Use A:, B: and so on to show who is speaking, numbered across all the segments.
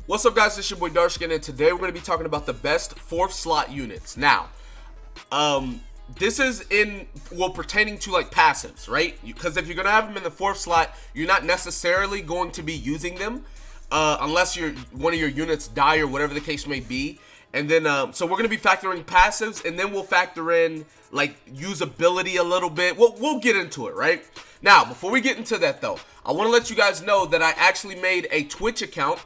A: What's up, guys? This is your boy Darskin, and today we're going to be talking about the best 4th slot units. Now, this is pertaining to like passives, right? Because if you're going to have them in the 4th slot, you're not necessarily going to be using them unless one of your units die or whatever the case may be. And then, so we're going to be factoring passives, and then we'll factor in like usability a little bit. We'll get into it, right? Now, before we get into that though, I want to let you guys know that I actually made a Twitch account.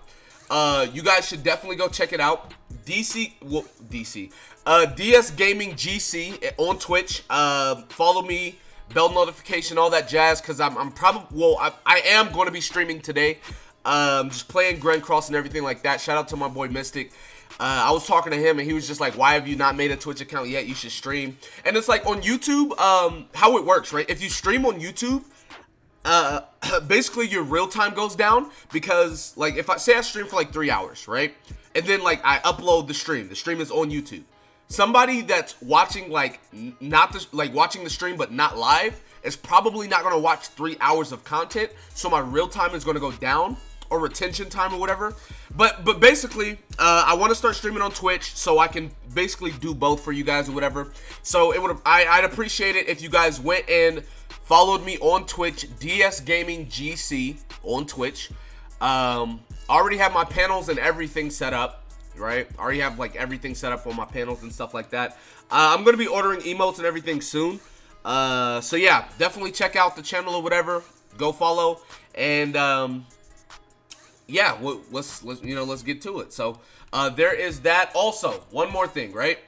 A: You guys should definitely go check it out. DSGaming GC on Twitch. Follow me, bell notification, all that jazz, because I am going to be streaming today. Just playing Grand Cross and everything like that. Shout out to my boy Mystic. I was talking to him and he was just like, why have you not made a Twitch account yet? You should stream. And it's like on YouTube, how it works, right? If you stream on YouTube, basically your real time goes down, because like if I stream for like 3 hours, right? And then like I upload the stream is on YouTube. Somebody that's watching watching the stream but not live is probably not going to watch 3 hours of content, so my real time is going to go down, or retention time or whatever. But basically, I want to start streaming on Twitch so I can basically do both for you guys or whatever. So I'd appreciate it if you guys went and followed me on Twitch, DSGaming GC on Twitch. I already have my panels and everything set up, right? I already have like everything set up for my panels and stuff like that. I'm going to be ordering emotes and everything soon. So yeah, definitely check out the channel or whatever. Go follow, and yeah, let's get to it. So there is that. Also, one more thing, right?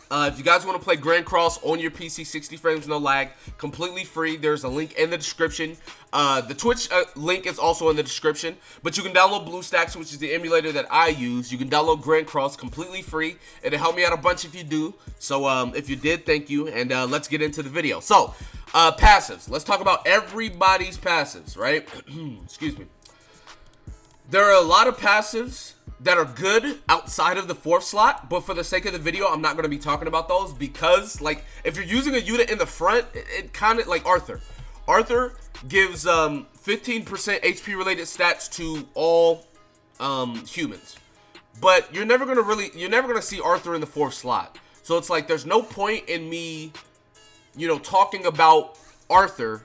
A: If you guys want to play Grand Cross on your PC, 60 frames, no lag, completely free, there's a link in the description. The Twitch link is also in the description, but you can download BlueStacks, which is the emulator that I use. You can download Grand Cross completely free. It'll help me out a bunch if you do. So if you did, thank you, and let's get into the video. So passives. Let's talk about everybody's passives, right? Excuse me. There are a lot of passives that are good outside of the 4th slot, but for the sake of the video, I'm not going to be talking about those, because like if you're using a unit in the front, it kind of like Arthur gives 15% HP related stats to all humans, but you're never going to see Arthur in the 4th slot. So it's like there's no point in me talking about Arthur,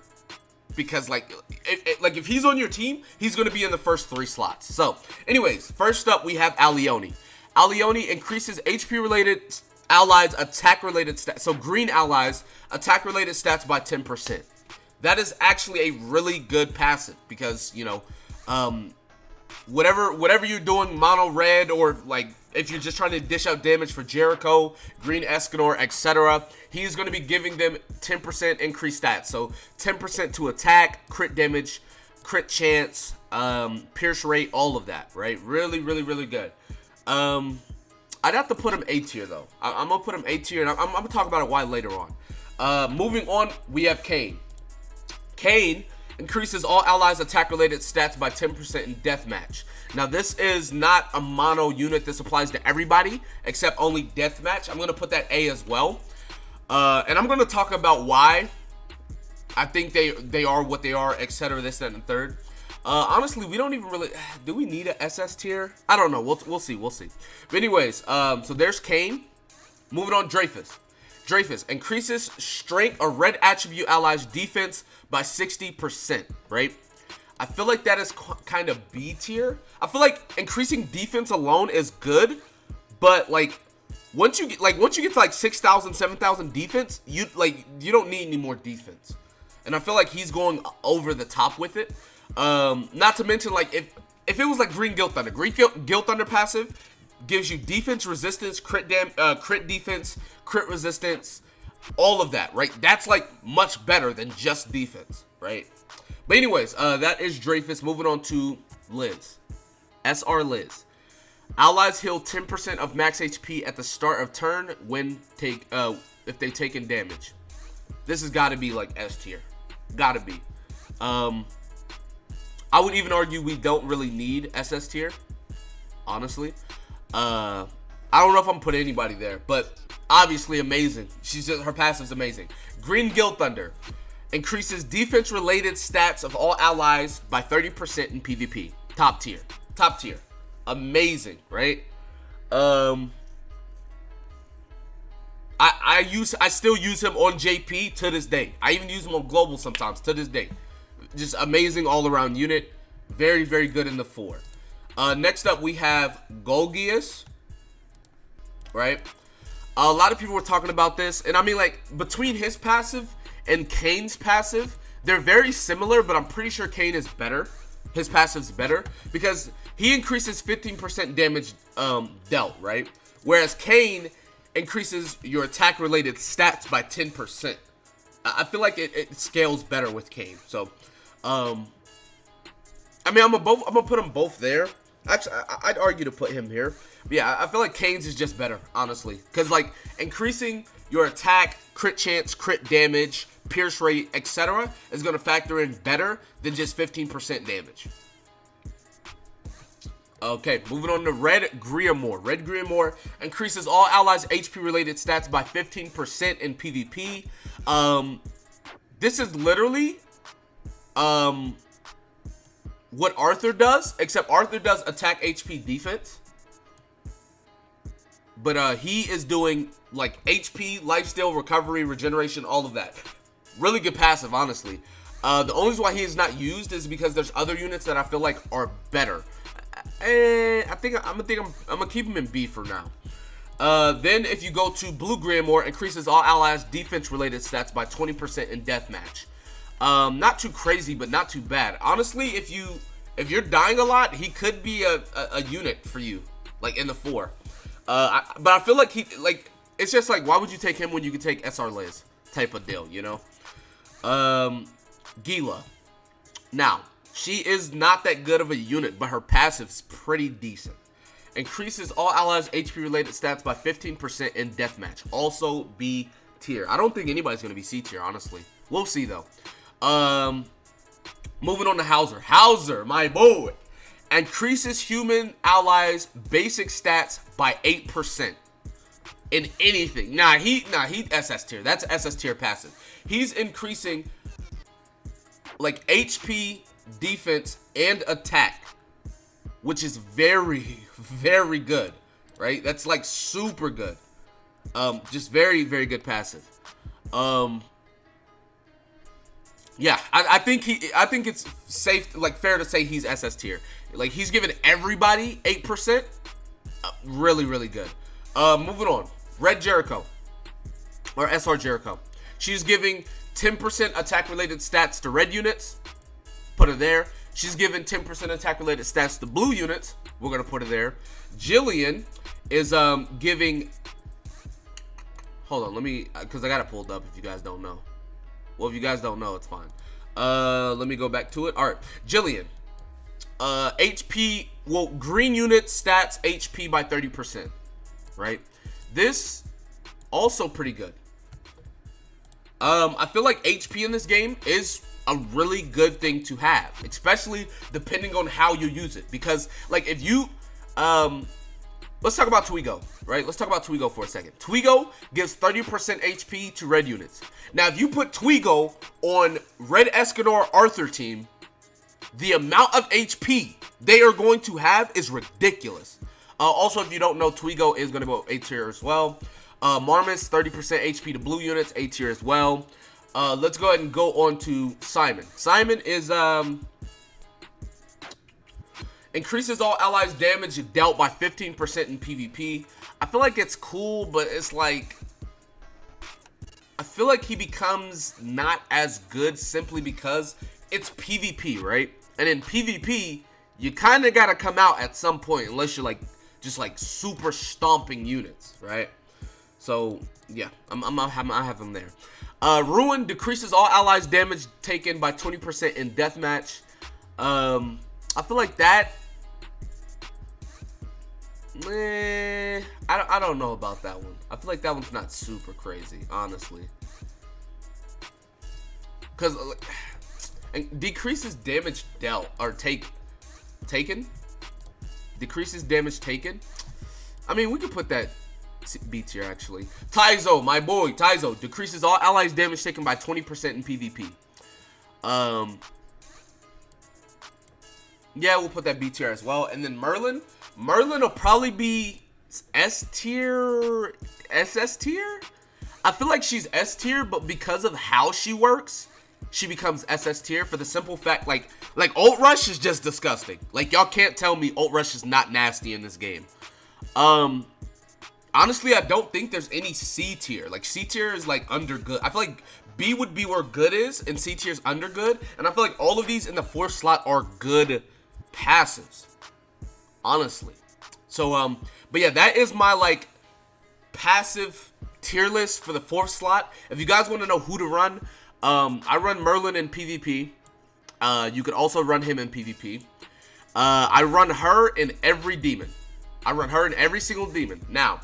A: because like if he's on your team, he's going to be in the first 3 slots. So anyways, first up we have Leone. Leone increases HP related allies attack related stats. So green allies attack related stats by 10%. That is actually a really good passive, because whatever you're doing, mono red, or like if you're just trying to dish out damage for Jericho, green Escanor, etc., he's going to be giving them 10% increased stats. So 10% to attack, crit damage, crit chance, pierce rate, all of that, right? Really, really, really good. I'd have to put him A tier though. I'm going to put him A tier, and I'm going to talk about it why later on. Moving on, we have Cain. Cain increases all allies attack related stats by 10% in deathmatch. Now this is not a mono unit. This applies to everybody except only deathmatch. I'm going to put that A as well. And I'm going to talk about why I think they are what they are, etc. This, that, and third. Honestly, we don't even really, do we need a SS tier? I don't know. We'll see. But anyways, so there's Cain. Moving on, Dreyfus. Dreyfus increases strength or red attribute allies defense by 60%, right? I feel like that is kind of B tier. I feel like increasing defense alone is good, but like once you get to like 6,000, 7,000 defense, you don't need any more defense. And I feel like he's going over the top with it. Not to mention, like if it was like Green Guild Thunder, Guild Thunder passive gives you defense resistance, crit defense, crit resistance, all of that, right? That's like much better than just defense, right? But anyways, that is Dreyfus. Moving on to Liz. SR Liz. Allies heal 10% of max HP at the start of turn if they taken damage. This has got to be like S tier. Got to be. I would even argue we don't really need SS tier, honestly. I don't know if I'm putting anybody there, but obviously amazing. Her passive's amazing. Green Guild Thunder increases defense-related stats of all allies by 30% in PvP. Top tier. amazing, right? I still use him on JP to this day. I even use him on global sometimes to this day. Just amazing all around unit. Very, very good in the 4. Next up we have Golgius, right? A lot of people were talking about this, and I mean, like, between his passive and Cain's passive, they're very similar, but I'm pretty sure Cain is better. His passive's better because he increases 15% damage dealt, right? Whereas Cain increases your attack-related stats by 10%. I feel like it scales better with Cain. So, I mean, I'm gonna put them both there. Actually, I'd argue to put him here. But yeah, I feel like Cain's is just better, honestly, because like increasing your attack, crit chance, crit damage, pierce rate, etc. is gonna factor in better than just 15% damage. Okay, moving on to Red Griamore. Red Griamore increases all allies' HP-related stats by 15% in PvP. This is literally what Arthur does, except Arthur does attack, HP, defense. But he is doing like HP, lifesteal, recovery, regeneration, all of that. Really good passive, honestly. The only reason why he is not used is because there's other units that I feel like are better. I think I'm gonna keep him in B for now. Then if you go to Blue Griamore, increases all allies' defense-related stats by 20% in deathmatch. Not too crazy, but not too bad. Honestly, if you're dying a lot, he could be a unit for you, like in the 4. But I feel like it's just like, why would you take him when you could take SR Liz type of deal, you know? Guila. Now, she is not that good of a unit, but her passive is pretty decent. Increases all allies' HP-related stats by 15% in deathmatch. Also B tier. I don't think anybody's gonna be C tier, honestly. We'll see though. Moving on to Hauser. Hauser, my boy, increases human allies' basic stats by 8% in anything. Nah, he SS tier. That's SS tier passive. He's increasing like HP, defense, and attack, which is very, very good, right? That's like super good. Just very, very good passive. Yeah, I think it's safe, like fair to say he's SS tier. Like he's giving everybody 8%. Really, really good. Moving on. Red Jericho, or SR Jericho. She's giving 10% attack-related stats to red units. Put her there. She's giving 10% attack-related stats to blue units. We're gonna put her there. Jillian is giving. Hold on, let me, because I got it pulled up. If you guys don't know, well, if you guys don't know, it's fine. Let me go back to it. All right, Jillian. HP. Well, green unit stats HP by 30%. Right. This also pretty good. I feel like HP in this game is a really good thing to have, especially depending on how you use it. Because like if you, let's talk about Twigo, right? Let's talk about Twigo for a second. Twigo gives 30% HP to red units. Now, if you put Twigo on Red Escanor Arthur team, the amount of HP they are going to have is ridiculous. Also, if you don't know, Twigo is going to go A tier as well. Marmus, 30% HP to blue units, A tier as well. Let's go ahead and go on to Simon. Simon is increases all allies' damage dealt by 15% in PvP. I feel like it's cool, but it's like, I feel like he becomes not as good simply because it's PvP, right? And in PvP, you kind of got to come out at some point unless you're like just like super stomping units, right? So yeah, I have him there. Ruin decreases all allies' damage taken by 20% in deathmatch. I feel like that. I don't know about that one. I feel like that one's not super crazy, honestly. Because and decreases damage dealt or taken. Decreases damage taken. I mean, we could put that B tier actually. Taizo, my boy, Taizo decreases all allies' damage taken by 20% in PvP. Yeah, we'll put that B tier as well. And then Merlin will probably be S tier, SS tier. I feel like she's S tier, but because of how she works, she becomes SS tier for the simple fact, like ult rush is just disgusting. Like, y'all can't tell me ult rush is not nasty in this game. Honestly, I don't think there's any C tier. Like, C tier is like under good. I feel like B would be where good is, and C tier is under good. And I feel like all of these in the 4th slot are good passives, honestly. So, but yeah, that is my like passive tier list for the 4th slot. If you guys want to know who to run, I run Merlin in PvP. You could also run him in PvP. I run her in every demon. I run her in every single demon. Now,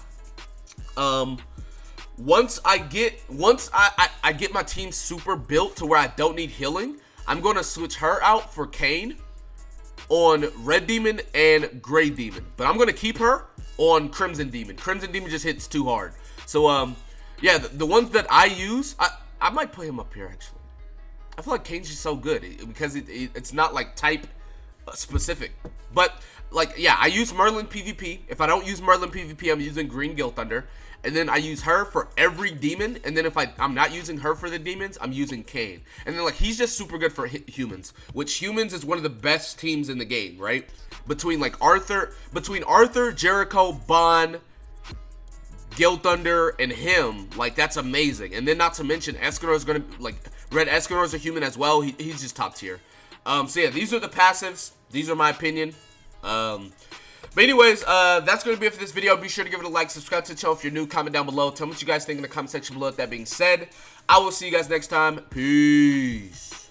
A: once I get my team super built to where I don't need healing, I'm gonna switch her out for Cain on Red Demon and Gray Demon. But I'm gonna keep her on Crimson Demon. Crimson Demon just hits too hard. So yeah, the ones that I use, I might put him up here actually. I feel like Cain's just so good because it's not like type specific. But like, yeah, I use Merlin PvP. If I don't use Merlin PvP, I'm using Green Guild Thunder. And then I use her for every demon. And then if I'm not using her for the demons, I'm using Cain. And then like, he's just super good for humans, which humans is one of the best teams in the game, right? Between Arthur, Jericho, Bond, Guild Thunder, and him, like, that's amazing. And then not to mention Escanor is gonna, like, Red Escanor is a human as well. He's just top tier. So yeah, these are the passives. These are my opinion. But anyways, that's going to be it for this video. Be sure to give it a like, subscribe to the channel if you're new, comment down below. Tell me what you guys think in the comment section below. That being said, I will see you guys next time. Peace.